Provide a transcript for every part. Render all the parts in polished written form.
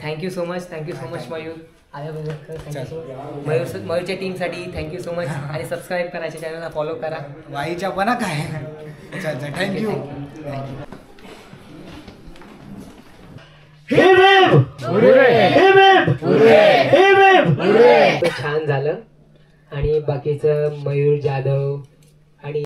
Thank you so much Mayur आल्याबद्दल thank so so much टीमसाठी thank so so much subscribe करायच्या चॅनलला फॉलो करा वाईच्या पण काय थँक्यू छान झालं आणि बाकीचं मयूर जाधव आणि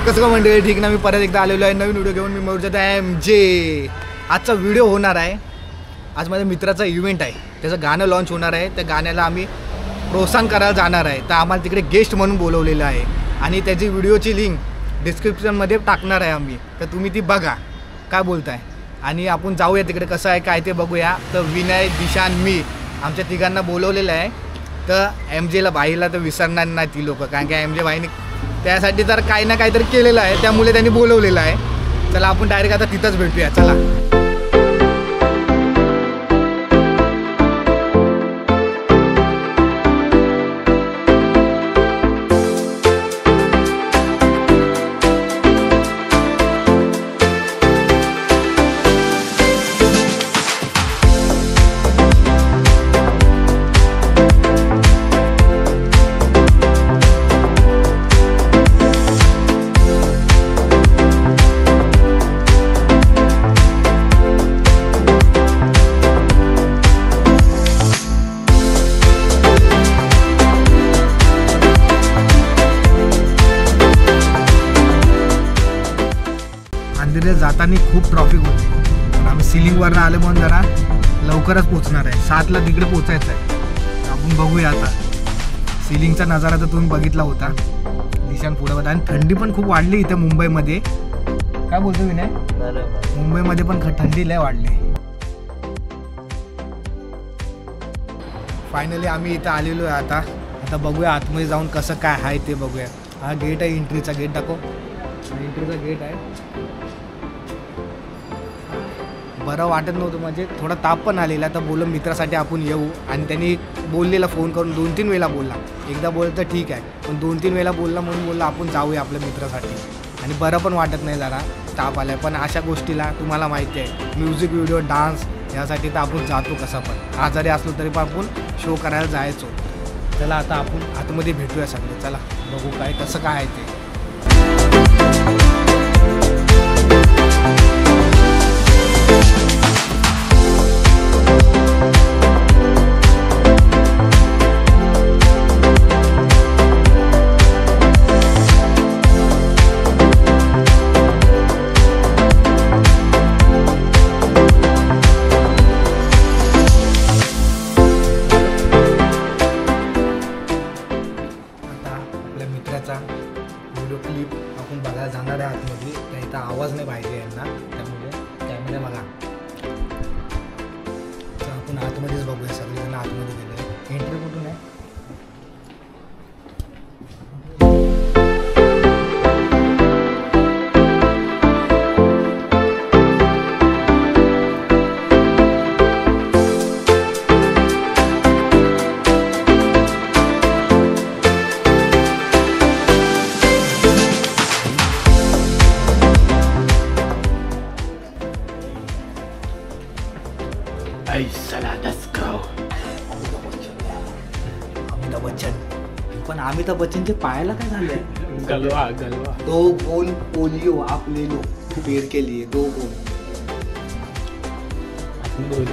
कसं का मंडळी ठीक ना मी परत एकदा आलेलो आहे नवीन व्हिडिओ घेऊन मी मयूरचा MJ आजचा व्हिडिओ होणार आहे आज माझ्या मित्राचा इव्हेंट आहे त्याचं गाणं लॉन्च होणार आहे त्या गाण्याला आम्ही प्रोत्साहन करायला जाणार आहे तर आम्हाला तिकडे गेस्ट म्हणून बोलवलेलं आहे आणि त्याची व्हिडिओची लिंक डिस्क्रिप्शनमध्ये टाकणार आहे आम्ही तर तुम्ही ती बघा काय बोलताय आणि आपण जाऊया तिकडे कसं आहे काय ते बघूया तर विनय दिशान मी आमच्या तिघांना बोलवलेलं आहे तर MJला बाईला तर विसरणार नाही ती लोक कारण की MJ बाईने त्यासाठी तर काही ना काहीतरी केलेलं आहे त्यामुळे त्यांनी बोलवलेलं आहे चला आपण डायरेक्ट आता तिथंच भेटूया चला अंधेरीला जाताना खूप ट्रॉफिक होते पण आम्ही सिलिंगवरनं आले म्हणून जरा लवकरच पोचणार आहे 7ला तिकडे पोचायचं आहे आपण बघूया आता सिलिंगचा नजारा तर तुम्ही बघितला होता दिशान पुढे होता आणि थंडी पण खूप वाढली इथे मुंबईमध्ये काय बोलतो विनय मुंबईमध्ये पण थंडी लय वाढली फायनली आम्ही इथं आलेलो आहे आता बघूया आतमध्ये जाऊन कसं काय आहे ते बघूया हा गेट आहे एंट्रीचा गेट दाखव एंट्रीचा गेट आहे बरं वाटत नव्हतं म्हणजे थोडा ताप पण आलेला तर बोललो मित्रासाठी आपण येऊ आणि त्यांनी बोललेला फोन करून 2-3 वेळेला बोलला एकदा बोललं तर ठीक आहे पण 2-3 वेळेला बोलला म्हणून बोलला आपण जाऊया आपल्या मित्रासाठी आणि बरं पण वाटत नाही जरा ताप आला पण अशा गोष्टीला तुम्हाला माहिती आहे म्युझिक व्हिडिओ डान्स यासाठी तर आपण जातो कसं पण आजारी असलो तरी पण आपण शो करायला जायचो चला आता आपण आतमध्ये भेटूया सगळे चला बघू काय कसं काय आहे ते व्हिडिओ क्लिप आपण बघायला जाणार आहे आतमध्ये त्या इथं आवाज नाही पाहिजे यांना त्यामुळे कॅमेरा बघा तर आपण आतमध्येच बघूया सगळेजण आतमध्ये गेले एंट्री कुठून आहे अमिताभ बच्चन पण अमिताभ बच्चनचे पायाला काय झालंय गलवा गलवा 2 गोल पोलियो आप ले लो पेड़ के लिए 2 गोल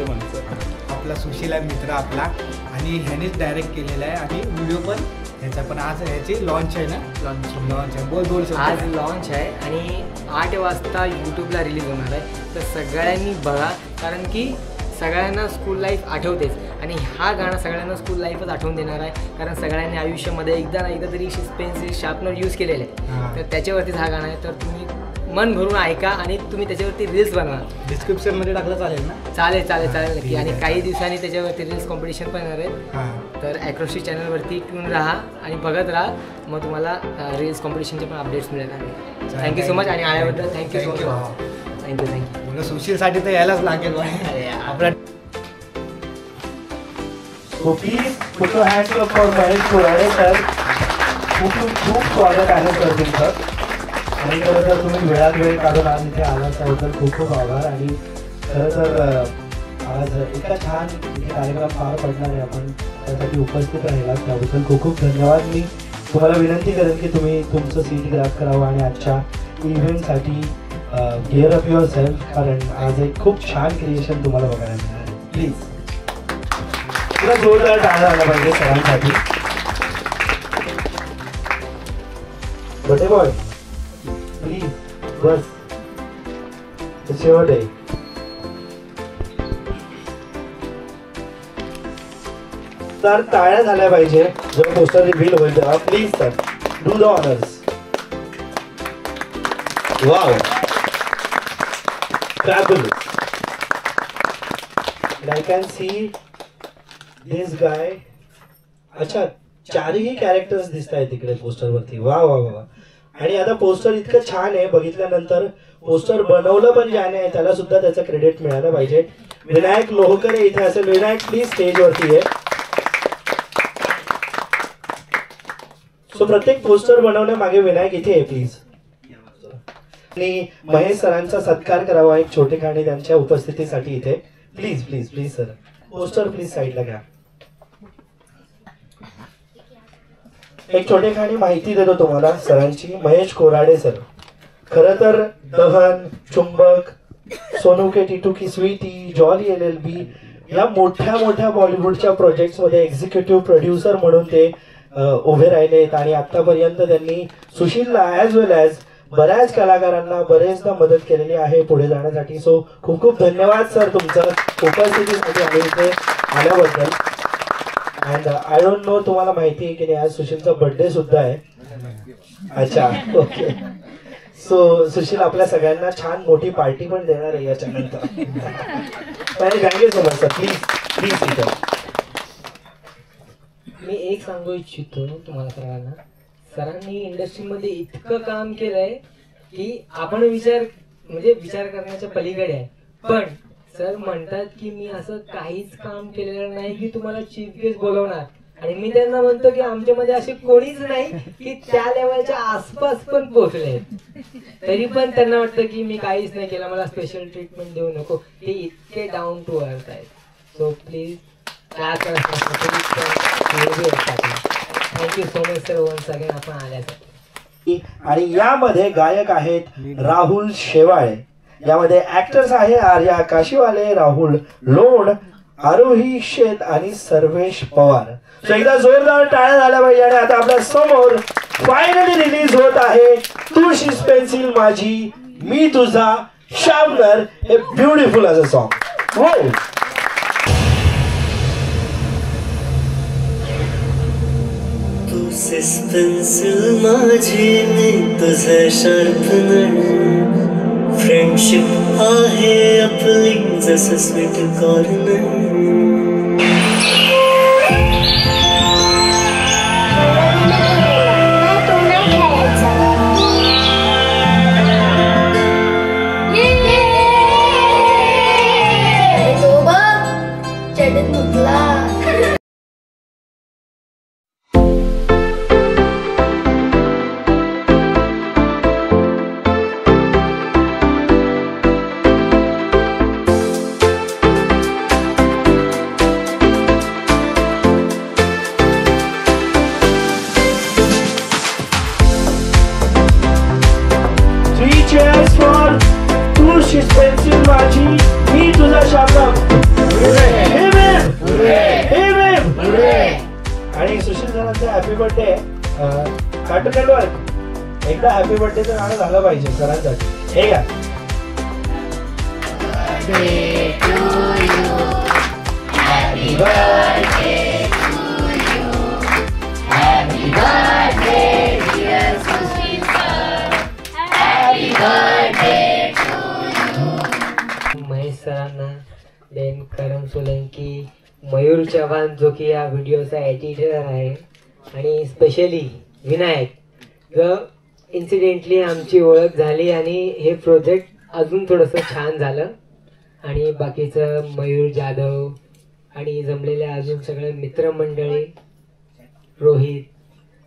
आपला सुशीला मित्र आपला आणि ह्यानेच डायरेक्ट केलेला आहे आणि व्हिडिओ पण ह्याचा पण आज ह्याची लॉन्च आहे ना लॉन्च आहे बोल आज लॉन्च आहे आणि 8 वाजता यूट्यूबला रिलीज होणार आहे तर सगळ्यांनी बघा कारण की सगळ्यांना स्कूल लाईफ आठवतेच आणि हा गाणं सगळ्यांना स्कूल लाईफच आठवून देणार आहे कारण सगळ्यांनी आयुष्यामध्ये एकदा ना एकदा तरी पेन्सिल शार्पनर यूज केलेलं आहे तर त्याच्यावरतीच हा गाणं आहे तर तुम्ही मन भरून ऐका आणि तुम्ही त्याच्यावरती रील्स बनवा डिस्क्रिप्शनमध्ये टाकलं चालेल ना चालेल नक्की आणि काही दिवसांनी त्याच्यावरती रील्स कॉम्पिटिशन पण येणार आहेत तर ॲक्रोशी चॅनलवरती ट्यून राहा आणि बघत राहा मग तुम्हाला रील्स कॉम्पिटिशनचे पण अपडेट्स मिळणार थँक्यू सो मच आणि आल्याबद्दल थँक्यू सो मच थँक्यू सुशीलसाठी तर यायलाच लागेल आपला please put your hands up for Mahesh Kurade sir. खूप स्वागत आहे सर तुमचं आणि खरं तर तुम्ही वेळात वेळ काढून आज इथे आला त्याबद्दल खूप खूप आभार. आणि खरं तर आज इतका छान इथे कार्यक्रम पार पडणार आहे, आपण त्यासाठी उपस्थित राहिलात त्याबद्दल खूप खूप धन्यवाद. मी तुम्हाला विनंती करेन की तुम्ही तुमचं सीट ग्रॅब करावं आणि आजच्या इव्हेंटसाठी गिअर अप युअर सेल्फ, कारण आज एक खूप छान क्रिएशन तुम्हाला बघायला मिळणार आहे. प्लीज तुला जोरदार टाळा आला पाहिजे सरांसाठी. बटे बॉय प्लीज बस, शेवट आहे. तर टाळ्या झाल्या पाहिजे जेव्हा पोस्टर रिव्हील होईल तेव्हा. Please sir, do the honours. Wow, fabulous. And I can see this guy. अच्छा, चारही कॅरेक्टर्स दिसत आहेत तिकडे पोस्टर वरती. वा वा वा. आणि आता पोस्टर इतकं छान आहे, बघितल्यानंतर पोस्टर बनवलं पण ज्याने आहे त्याला सुद्धा त्याचं क्रेडिट मिळालं पाहिजे. विनायक लोहकर इथे असेल. विनायक प्लीज स्टेज वरती आहे. सो प्रत्येक पोस्टर बनवण्यामागे विनायक इथे आहे प्लीज. आणि महेश सरांचा सत्कार करावा एक छोटे खाणे त्यांच्या उपस्थितीसाठी इथे. Please please please sir, poster please साईडला घ्या. एक छोटे खाणे माहिती देतो तुम्हाला सरांची. महेश कोराडे सर, खरं तर दहन, चुंबक, सोनू के टीटू की स्वीटी, जॉली LLB या मोठ्या मोठ्या बॉलिवूडच्या प्रोजेक्ट्स मध्ये एक्झिक्युटिव्ह प्रोड्युसर म्हणून ते उभे राहिलेत. आणि आतापर्यंत त्यांनी सुशीलला ॲज वेल ॲज बऱ्याच कलाकारांना बरेचदा मदत केलेली आहे पुढे जाण्यासाठी. सो खूप खूप धन्यवाद सर तुमचं उपस्थितीसाठी आणि इथे आल्याबद्दल. अँड आय डोंट नो तुम्हाला माहिती आहे की नाही, आज सुशीलचा बर्थडे सुद्धा आहे. अच्छा, ओके. सो सुशील आपल्या सगळ्यांना छान मोठी पार्टी पण देणार आहे याच्यानंतर. Thank you so much sir. Please please इथं. मी एक सांगू इच्छितो तुम्हाला सगळ्यांना, सरांनी इंडस्ट्रीमध्ये इतकं काम केलंय की आपण विचार करण्याच्या पलीकडे आहे. पण सर म्हणतात की मी असं काहीच काम केलेलं नाही की तुम्हाला चीफ गेस्ट बोलवणार. आणि मी त्यांना म्हणतो की आमच्यामध्ये असे कोणीच नाही की त्या लेवलच्या आसपास पण पोहोचले. तरी पण त्यांना वाटतं की मी काहीच नाही केलं, मला स्पेशल ट्रीटमेंट देऊ नको. ते इतके डाऊन टू अर्थ आहेत. So please thank you so much sir once again आपण आल्यासाठी. आणि यामध्ये गायक आहेत राहुल शेवाळे, यामध्ये ऍक्टर्स आहे आर्या काशीवाले, राहुल लोण, आरोही शेत आणि सर्वेश पवार. सो एकदा जोरदार टाळ्या झाल्या पाहिजे. आणि आता आपल्या समोर फायनली रिलीज होत आहे तुळशीच पेन्सिल माझी मी तुझा शार्पनर, हे ब्युटिफुल असं सॉन्ग. हो, तुझीच पेन्सिल माझी मी तुझं शार्पनर, फ्रेंडशिप आहे आपली जसं स्वीट कॉर्नर. आणि सुशील सरांचं हॅपी बर्थडे. कार्टून नेटवर्क एकदा हॅपी बर्थडेचं गाणं झालं पाहिजे सरांसाठी. हे का महेश सरांना, देन करम सोलंकी, मयूर चव्हाण जो की या व्हिडिओचा एडिटर आहे, आणि स्पेशली विनायक. ज इन्सिडेंटली आमची ओळख झाली आणि हे प्रोजेक्ट अजून थोडंसं छान झालं. आणि बाकीचं मयूर जाधव आणि जमलेले अजून सगळे मित्रमंडळी, रोहित,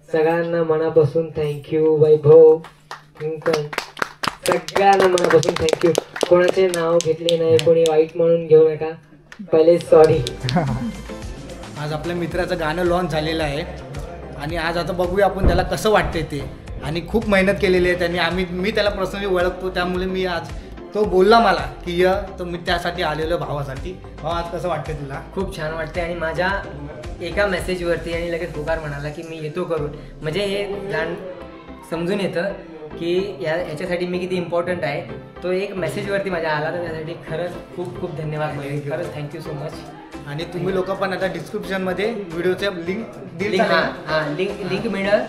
सगळ्यांना मनापासून थँक्यू. वैभव, पण सगळ्यांना मनापासून थँक्यू. कोणाचे नाव घेतले नाही, कोणी वाईट म्हणून घेऊ नका, पहिले सॉरी. आज आपल्या मित्राचं गाणं लॉन्च झालेलं आहे आणि आज आता बघूया आपण त्याला कसं वाटते ते. आणि खूप मेहनत केलेली आहे त्यांनी. मी त्याला पर्सनली ओळखतो, त्यामुळे मी आज तो बोलला मला की तर मी त्यासाठी आलेलो भावासाठी. भावा आज कसं वाटतं तुला? खूप छान वाटते. आणि माझ्या एका मेसेजवरती आणि लगेच होकार म्हणाला की मी येतो करून, म्हणजे हे गाणं समजून येतं की याच्यासाठी मी किती इम्पॉर्टंट आहे. तो एक मेसेजवरती माझ्या आला, तर त्यासाठी खरंच खूप खूप धन्यवाद मयूर, खरंच थँक्यू सो मच. आणि तुम्ही लोक पण आता डिस्क्रिप्शनमध्ये व्हिडिओच्या लिंक लिंक मिळेल,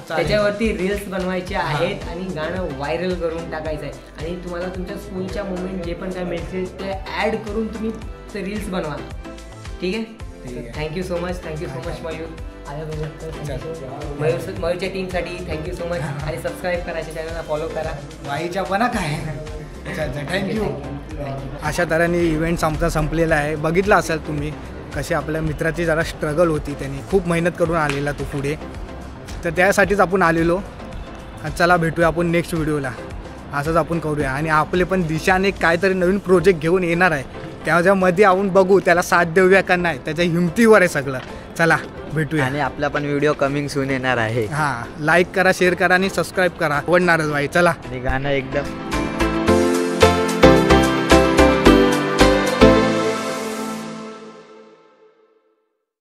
त्याच्यावरती रील्स बनवायचे आहेत आणि गाणं व्हायरल करून टाकायचं आहे. आणि तुम्हाला तुमच्या स्कूलच्या मोमेंट जे पण काय मिळतील ते ॲड करून तुम्ही ते रील्स बनवा. ठीक आहे. Thank so much much. Mayur टीमसाठी thank so so. Much subscribe करायच्या चॅनलला फॉलो करा. वाईच्या पण काय. थँक्यू. अशा तऱ्हेने इव्हेंट आमचा संपलेला आहे. बघितलं असेल तुम्ही कशी आपल्या मित्राची जरा स्ट्रगल होती, त्यांनी खूप मेहनत करून आलेला तो पुढे. तर त्यासाठीच आपण आलेलो. चला भेटूया आपण नेक्स्ट व्हिडिओला. असंच आपण करूया. आणि आपले पण दिशाने काहीतरी नवीन प्रोजेक्ट घेऊन येणार आहे, त्याच्यामध्ये आपण बघू त्याला साथ देऊया का नाही, त्याच्या हिमतीवर आहे सगळं. चला भेटूया. आणि आपला पण व्हिडिओ कमिंग सून येणार आहे. हां, लाईक करा, शेअर करा आणि सबस्क्राईब करा. आवडणारच भाई. चला. आणि गाणं एकदम